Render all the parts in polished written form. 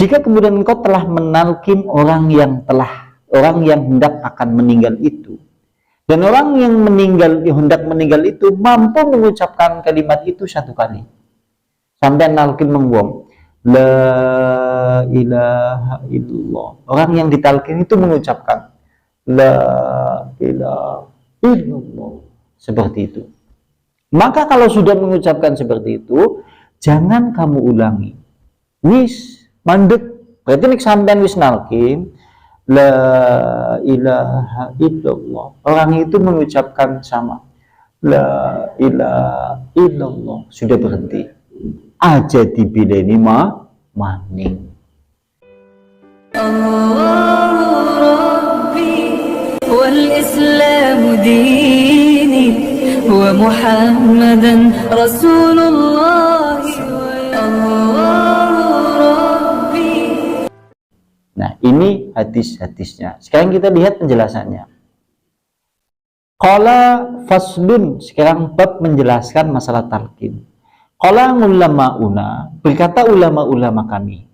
Jika kemudian engkau telah menalkin orang yang hendak akan meninggal itu, dan orang yang hendak meninggal itu mampu mengucapkan kalimat itu satu kali, sampai nalkin mengwong la ilaha illallah, orang yang ditalkin itu mengucapkan la ilaha illallah seperti itu, maka kalau sudah mengucapkan seperti itu, jangan kamu ulangi. Wis mandek, berarti nek sampean wis nalkin la ilaha illallah, orang itu mengucapkan sama la ilaha illallah, sudah berhenti aja dibileni maning. Rabbi wal Islam dini wa Muhammadan Rasulullah. Nah, ini hadis-hadisnya. Sekarang kita lihat penjelasannya. Qala faslun, sekarang bab menjelaskan masalah talqin. Qala ulama'una, berkata ulama-ulama kami,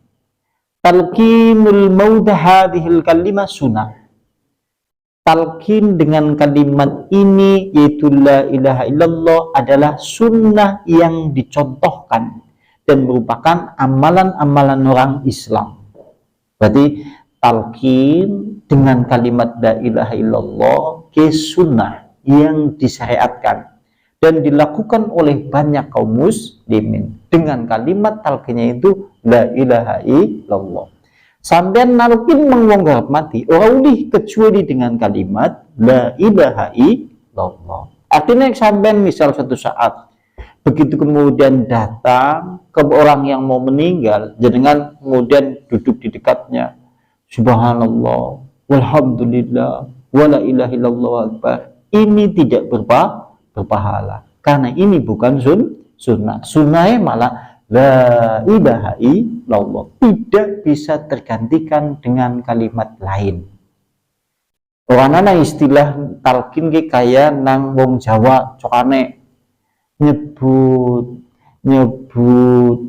talqinul maudah hadhil kalimah sunnah. Talqin dengan kalimat ini, yaitu la ilaha illallah, adalah sunnah yang dicontohkan dan merupakan amalan-amalan orang Islam. Berarti talqin dengan kalimat la ilaha illallah ke sunnah yang disyariatkan dan dilakukan oleh banyak kaum muslimin. Dengan kalimat talqinnya itu la ilaha illallah, sampean nalkin mengwong mati ora ulih kecuali dengan kalimat la ilaha illallah. Artinya sampean misal suatu saat begitu kemudian datang ke orang yang mau meninggal, jenengan kemudian duduk di dekatnya, subhanallah walhamdulillah wala ilaha illallah akbar, ini tidak berpahala karena ini bukan sunnah. Sunnahnya malah la ilaha illallah, tidak bisa tergantikan dengan kalimat lain. Orang istilah talqin kayak nang wong Jawa cokane nyebut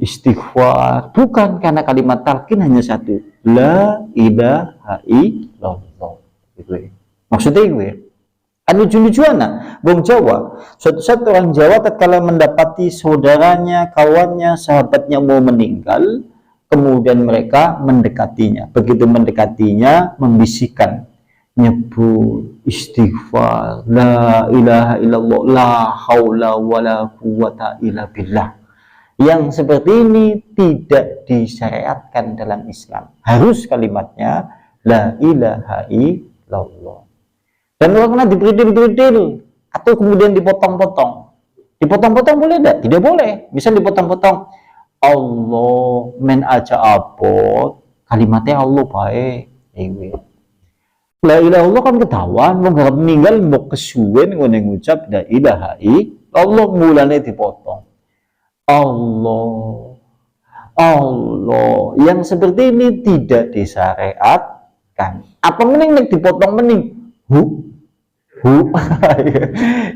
istighfar, bukan, karena kalimat talqin hanya satu, la ilaha illallah. Maksudnya gue kan lucu-lucuan wong Jawa. Suatu saat orang Jawa tatkala mendapati saudaranya, kawannya, sahabatnya mau meninggal, kemudian mereka mendekatinya. Begitu mendekatinya, membisikkan, nyebut istighfar, la ilaha illallah, la haula wala quwata illa billah. Yang seperti ini tidak disyariatkan dalam Islam. Harus kalimatnya la ilaha illallah. Dan kalau diberitil-beritil atau kemudian dipotong-potong. Dipotong-potong boleh tidak? Tidak boleh. Bisa dipotong-potong. Allah men aja abot, kalimatnya Allah baik. La ilaha illallah kan ketahuan, mau nggak meninggal, mau kesuwen, mau ngucap la ilaha illallah, mulanya dipotong. Allah, yang seperti ini tidak disyariatkan. Apa mending dipotong mending?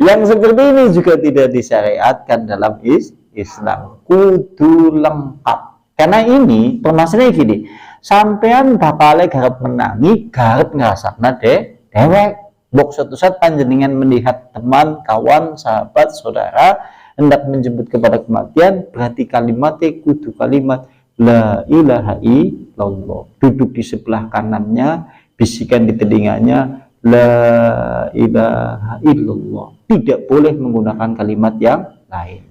Yang seperti ini juga tidak disyariatkan dalam Islam. Kudu lengkap. Karena ini permasalahannya gini. Sampean bakal garap menangi, garap ngrasakna dewek. Bok suatu saat panjenengan melihat teman, kawan, sahabat, saudara hendak menjemput kepada kematian, berarti kalimatnya kudu kalimat la ilaha illallah. Duduk di sebelah kanannya, bisikan di telinganya la ilaha illallah. Tidak boleh menggunakan kalimat yang lain.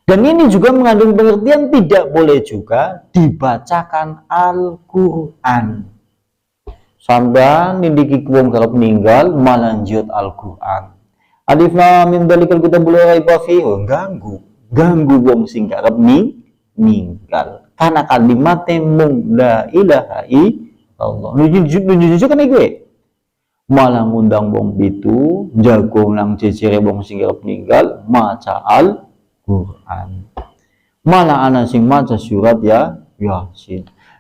Dan ini juga mengandung pengertian tidak boleh juga dibacakan Al-Quran. Sampai nindiki wong garap meninggal malanjut Al-Quran. Alif lam mim dalikal kitabul la raiba fihi, ganggu wong sing garap meninggal. Karena kalimatnya mung la ilaha illallah. Nunjuk kan gue. Malah ngundang wong itu jago nang cecere wong sing garap meninggal maca Al-Quran. Malah ana sing maca surat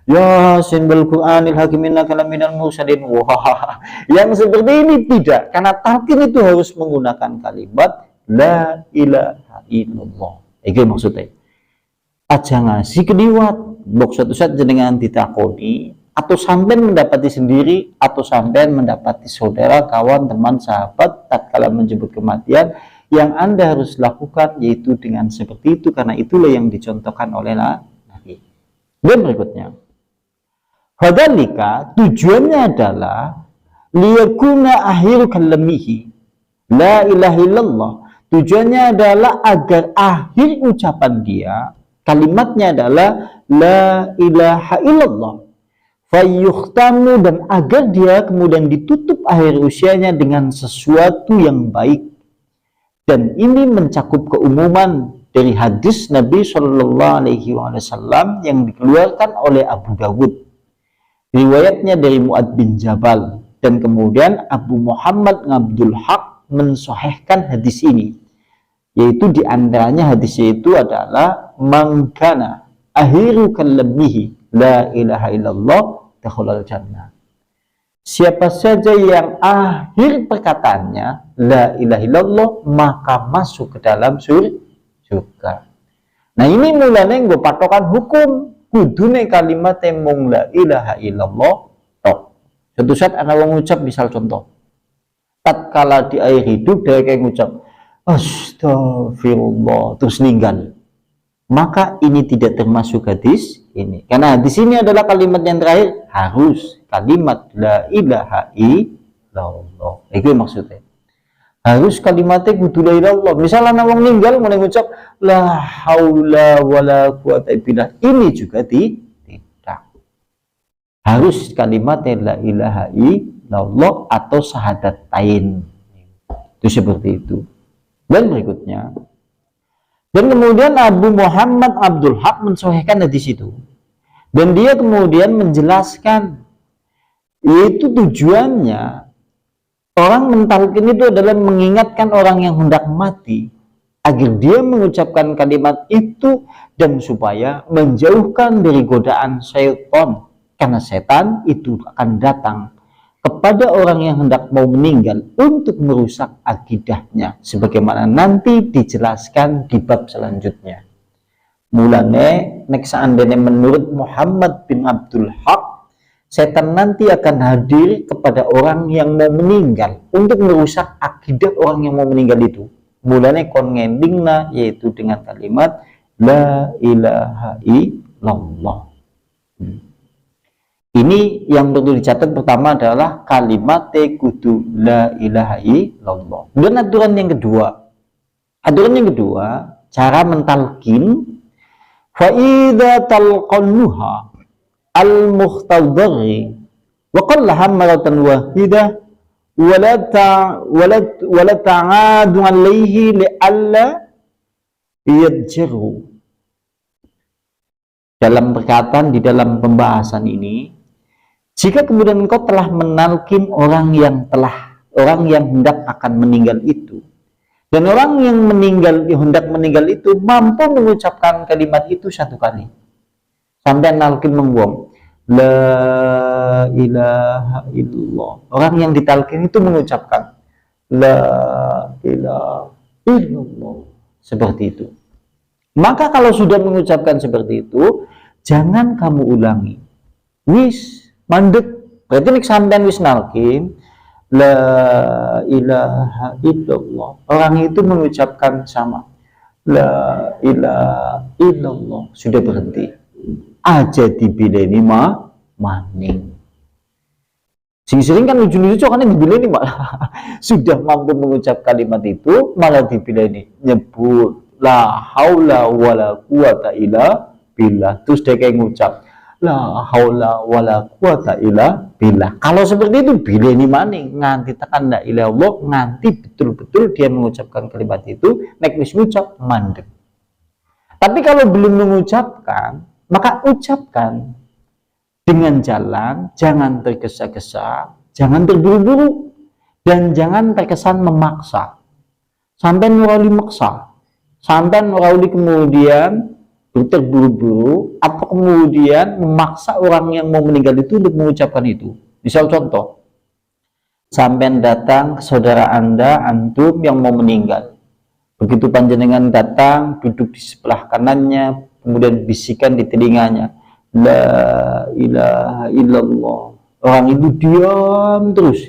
Yasin bil Qur'anil hakim innaka laminal mursalin. Wah, yang seperti ini tidak, karena talqin itu harus menggunakan kalimat la ilaha illallah. Itu maksudnya. Aja ngasih keliwat blok suatu saat jenengan ditakoni atau sampean mendapati sendiri atau sampean mendapati saudara, kawan, teman, sahabat tatkala menjemput kematian, yang Anda harus lakukan yaitu dengan seperti itu, karena itulah yang dicontohkan oleh Nabi. Dan berikutnya, fadzalika, tujuannya adalah liyakuna akhiru kalamihi la ilaha illallah. Tujuannya adalah agar akhir ucapan dia, kalimatnya adalah la ilaha illallah, fayuhtamu, dan agar dia kemudian ditutup akhir usianya dengan sesuatu yang baik. Dan ini mencakup keumuman dari hadis Nabi Shallallahu Alaihi Wasallam yang dikeluarkan oleh Abu Dawud, riwayatnya dari Mu'ad bin Jabal, dan kemudian Abu Muhammad Abdul Haq mensahihkan hadis ini, yaitu diantaranya hadisnya itu adalah mangkana akhiru kalamihi la ilaha illallah dakhulal jannah. Siapa saja yang akhir perkataannya la ilaha illallah maka masuk ke dalam surga. Nah ini mulanya gue patokan hukum kudune kalimat mung la ilaha illallah tok. Suatu saat ana mengucap, misal contoh, tatkala di akhir hidup dia kayak ngucap astagfirullah terus ninggal, maka ini tidak termasuk hadis ini, karena hadis ini adalah kalimat yang terakhir, harus kalimat la ilaha illallah. Itu maksudnya, harus kalimatnya kudu la ilaha illallah. Misalnya wong ninggal mulai ngucap la haula wala quwata illa billah, ini juga tidak harus kalimatnya la ilaha illallah atau syahadatain. Itu seperti itu. Dan berikutnya, dan kemudian Abu Muhammad Abdul Haq mensahihkan hadis itu, dan dia kemudian menjelaskan yaitu tujuannya orang mentalkin itu adalah mengingatkan orang yang hendak mati agar dia mengucapkan kalimat itu dan supaya menjauhkan dari godaan syaitan, karena setan itu akan datang kepada orang yang hendak mau meninggal untuk merusak akidahnya, sebagaimana nanti dijelaskan di bab selanjutnya. Mulane nek seandainya menurut Muhammad bin Abdul Haq, setan nanti akan hadir kepada orang yang mau meninggal untuk merusak akidah orang yang mau meninggal itu. Mulane kon ngendingna yaitu dengan kalimat la ilaha illallah. Ini yang perlu dicatat pertama adalah kalimat kudu la ilaha illallah. Dan aturan yang kedua, cara mentalkin, fa idza talqannuha al-muhtadhari wa qallaha maratan wahidah wala ta'adu alaihi li'alla yadjiru. Dalam perkataan di dalam pembahasan ini, jika kemudian engkau telah menalkin orang yang hendak akan meninggal itu, dan orang yang hendak meninggal itu mampu mengucapkan kalimat itu satu kali, sampai nalkin menguang la ilaha illallah, orang yang ditalkin itu mengucapkan la ilaha illallah seperti itu, maka kalau sudah mengucapkan seperti itu, jangan kamu ulangi, wis mandek, berarti nek sampean wis nalkin la ilaha illallah, orang itu mengucapkan sama la ilaha illallah, sudah berhenti aja dibileni maning. Sing sering kan lucu-lucu kan dibileni malah sudah mampu mengucap kalimat itu malah dibileni nyebut la haula wala quwata illa billah, terus dia kayak ngucap la haula wala quwata illa billah. Kalau seperti itu bileni maning nganti tekan la ilaha illallah, nganti betul-betul dia mengucapkan kalimat itu nek wis ngucap mandek. Tapi kalau belum mengucapkan, maka ucapkan dengan jalan, jangan tergesa-gesa, jangan terburu-buru, dan jangan terkesan memaksa sampai nurauli maksa, sampai nurauli kemudian terburu-buru atau kemudian memaksa orang yang mau meninggal itu untuk mengucapkan itu. Misal contoh, sampai datang ke saudara Anda, antum yang mau meninggal, begitu panjenengan datang duduk di sebelah kanannya, kemudian bisikan di telinganya la ilaha illallah. Orang itu diam terus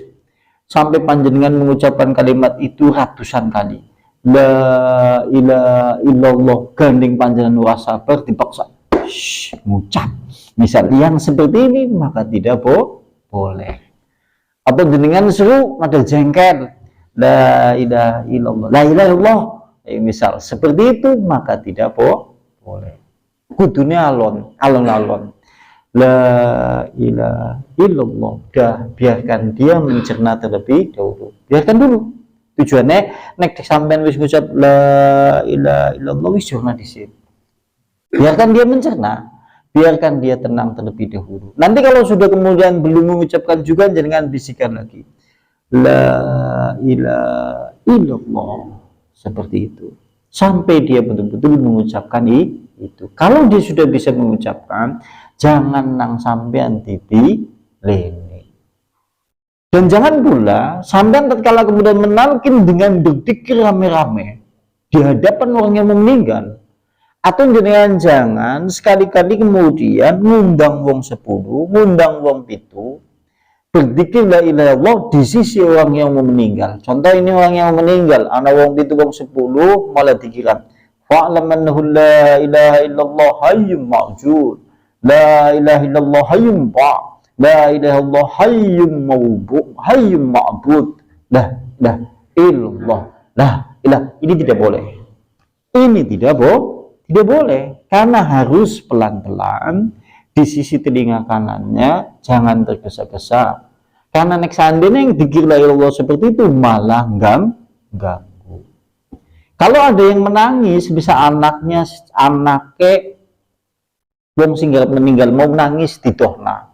sampai panjenengan mengucapkan kalimat itu ratusan kali. La ilaha illallah, gandeng panjenengan ora sabar dipaksa ngucap. Misal yang seperti ini maka tidak boleh. Atau jenengan seru ada jengkel, la ilaha illallah, la ilaha illallah. Misal seperti itu maka tidak boleh. Kudunya alon-alon. La ilaha illallah. Dah, biarkan dia mencerna terlebih dahulu. Biarkan dulu. Tujuannya nek sampean wis ngucap la ilaha illallah wis cerna dhisik. Biarkan dia mencerna, biarkan dia tenang terlebih dahulu. Nanti kalau sudah kemudian belum mengucapkan juga jangan bisikan lagi. La ilaha illallah. Seperti itu. Sampai dia betul-betul mengucapkan itu. Kalau dia sudah bisa mengucapkan, jangan nang sampean lene. Dan jangan pula sampean tatkala kemudian menalkin dengan berzikir rame-rame di hadapan orang yang meninggal. Atau jangan sekali-kali kemudian ngundang wong 10, ngundang wong 7, berzikir la ilaha illallah di sisi orang yang mau meninggal. Contoh ini orang yang meninggal, ana wong 7 wong 10 malah dikiran fa'lam annahu la ilaha illallah hayyum ma'jud, la ilaha illallah hayyum la ilaha illallah hayyum ma'bud, la illallah, la ilah. Ini tidak boleh. Ini tidak boleh, karena harus pelan-pelan di sisi telinga kanannya, jangan tergesa-gesa. Karena nek seandainya yang dikir la ilallah seperti itu malah ganggu. Kalau ada yang menangis, bisa anaknya wong sing meninggal mau nangis ditohna.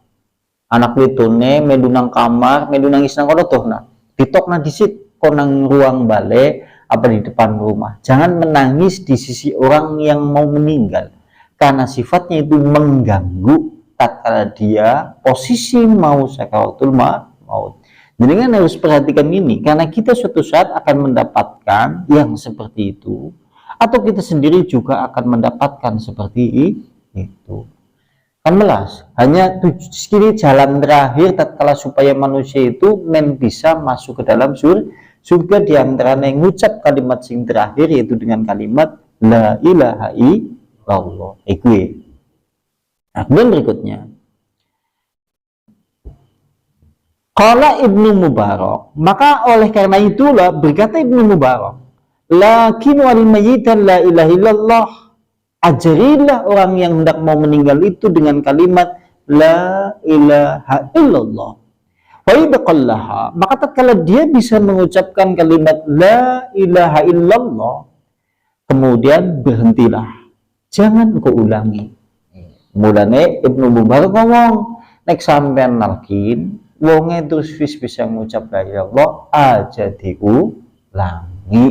Anak wedone melu nang kamar, melu nangis nang kono tohna. Ditokna disit konang ruang balik apa di depan rumah. Jangan menangis di sisi orang yang mau meninggal, karena sifatnya itu mengganggu tatkala dia posisi mau sakaratul maut. Jadi kan harus perhatikan ini, karena kita suatu saat akan mendapatkan yang seperti itu, atau kita sendiri juga akan mendapatkan seperti itu. Kan melas, hanya sekali jalan terakhir tatkala supaya manusia itu bisa masuk ke dalam surga diantaranya yang ngucap kalimat sing terakhir, yaitu dengan kalimat la ilaha illallah. Nah, kemudian berikutnya qala Ibnu Mubarak, maka oleh karena itulah berkata Ibnu Mubarak, lakin wal mayyitan la ilaha illallah, ajarilah orang yang hendak mau meninggal itu dengan kalimat la ilaha illallah. Wa idqallaha, maka tatkala dia bisa mengucapkan kalimat la ilaha illallah, kemudian berhentilah, jangan kau ulangi. Mulane Ibnu Mubarak ngomong, nek sampean nalkin wonge terus bisa mengucap la ilaha illallah aja diulangi.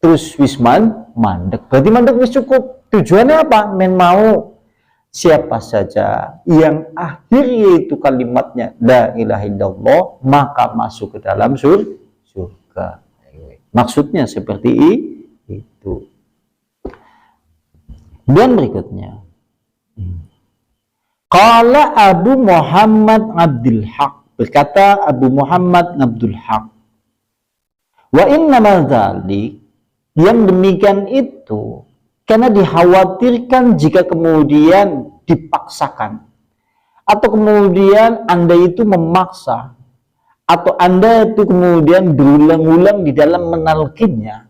Terus wisman mandek, berarti mandek wis cukup. Tujuannya apa? Men mau siapa saja yang akhir yaitu kalimatnya la ilaha illallah maka masuk ke dalam surga. Maksudnya seperti itu. Dan berikutnya qala Abu Muhammad Abdul Haq, berkata Abu Muhammad Abdul Haq, wa innamal dzalik, yang demikian itu karena dikhawatirkan jika kemudian dipaksakan, atau kemudian Anda itu memaksa, atau Anda itu kemudian berulang-ulang di dalam menalkinnya,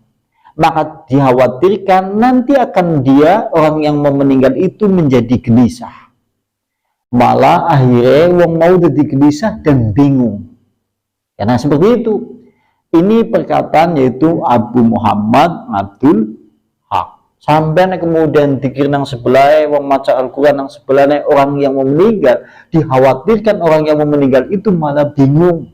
maka dikhawatirkan nanti akan dia, orang yang mau meninggal itu menjadi gelisah. Malah akhirnya wong mau jadi gelisah dan bingung. Karena seperti itu. Ini perkataan yaitu Abu Muhammad Abdul Haq. Sampai kemudian dikir nang sebelah wong maca Al-Quran nang sebelah orang yang mau meninggal, dikhawatirkan orang yang mau meninggal itu malah bingung.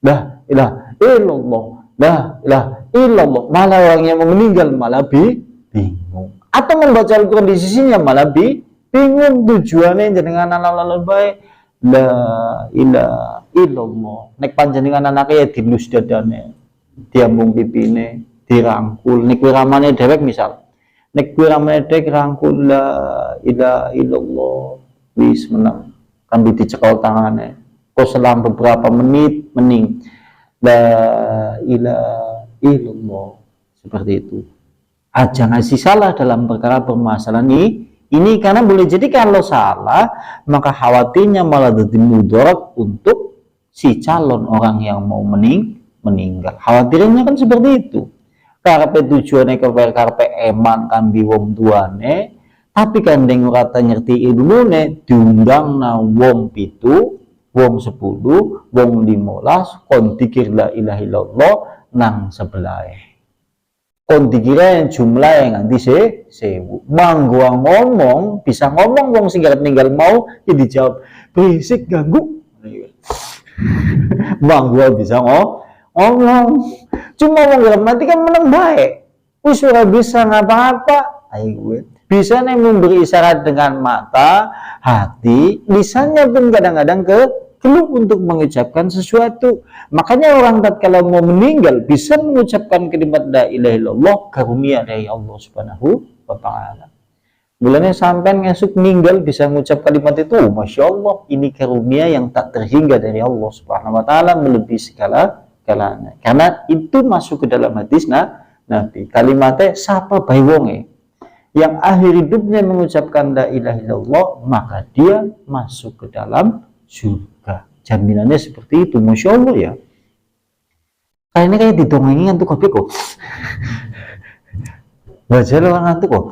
La ilaha illallah, la ilaha illallah, malah orang yang mau meninggal malah bingung. Atau membaca Al-Quran di sisinya malah bingung, tujuannya jenengan ala-ala baik la ilaha illallah. Nek panjenengan anaknya dilus dadane, diambung pipine, dirangkul, nek wiramane dewek misal. nek kira medek rangkul la ilaha illallah wis menang kan dicekal tangannya kok selang beberapa menit mening la ilaha illallah seperti itu aja ngasih salah dalam perkara permasalahan ini karena boleh jadi kalau salah maka khawatirnya malah jadi mudarat untuk si calon orang yang mau meninggal khawatirnya kan seperti itu karpe tujuannya karpe eman kan wong tuane tapi kan dengan kata nyerti ilmune diundang na wong pitu wong 10 wong 15 kon dikir la ilaha illallah nang sebelah kon dikira yang jumlah yang nanti sewu mangguang ngomong bisa ngomong wong sing ninggal mau ya dijawab berisik ganggu mangguang bisa ngomong cuma ngomong nanti kan menang baik wis ora bisa ngapa-ngapa ayo gue bisa nih memberi isyarat dengan mata hati lisannya pun kadang-kadang keluh untuk mengucapkan sesuatu makanya orang tatkala mau meninggal bisa mengucapkan kalimat la ilaha illallah karunia dari Allah subhanahu wa ta'ala mulanya sampai ngesuk meninggal bisa mengucap kalimat itu Masya Allah ini karunia yang tak terhingga dari Allah subhanahu wa ta'ala melebihi segala-galanya karena itu masuk ke dalam hadis Nabi kalimatnya sapa bayi wonge yang akhir hidupnya mengucapkan la ilaha illallah maka dia masuk ke dalam surga jaminannya seperti itu Masya Allah ya kayaknya kayak didongengin ngantuk kopi kok baca orang ngantuk kok